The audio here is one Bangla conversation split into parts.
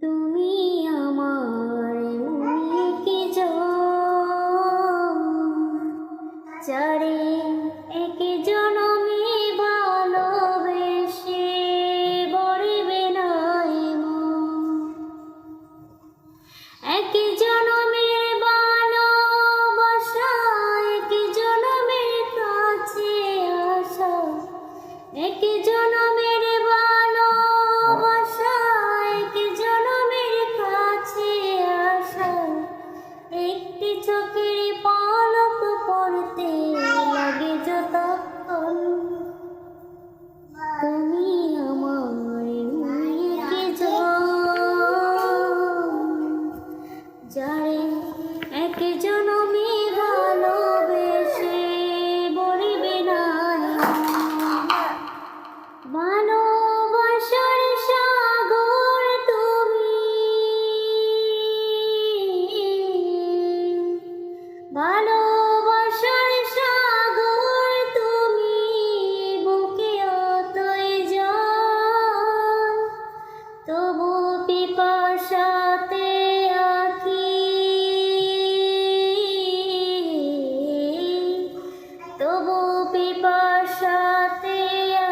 তুমি আমার মনে কি যারে এক জনমে ভালোবেসে বড়বে নাই এক জনমের ভালোবাসা এক জনমের কাছে আসা এক জনমের ভালোবাসা এক জনমের কাছে আসা একটি চোখের পলক পড়তে লাগে যতক্ষণ তুমি আমার মনে কি যারে এক জনমে ভালোবেসে বড়বে নাই ভালোবাসার সাগর তুমি ভালোবাসার সাগর তুমি বুকে অতই যাও তবু পিপাসাতে আঁকি তবু পিপাসাতে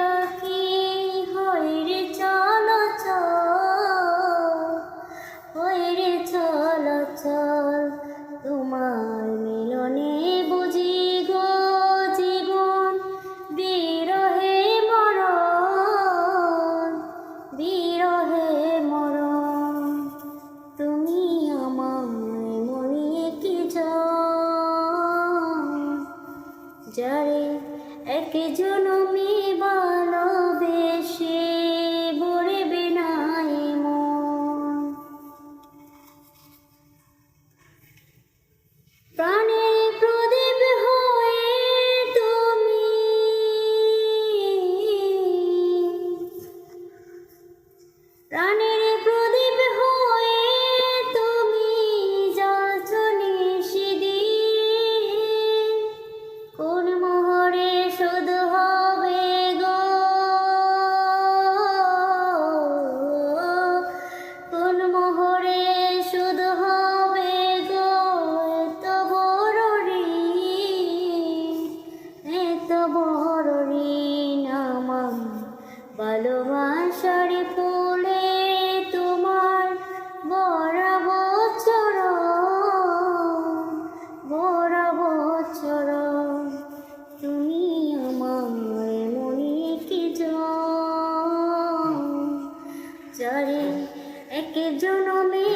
আঁকি হইরে চলো হইরে চলো চল তোমার মিলনে বুঝি গো জীবন বিরহে মরণ তুমি আমার মনে কি যারে এক জনমে ভালোবেসে বড়বে নাই মন প্রাণের প্রদীপ হয়ে তুমি প্রাণের প্রদীপ হয়ে তুমি জ্বলছ নিশিদিন কোন মোহরে শুধু হবে গো কোন মোহরে শুধু হবে গো এত বড় ঋণ আমার ভালোবাসার ফুলে তোমার বড়াবো চরণ তুমি আমার মনে কি যারে এক জনমে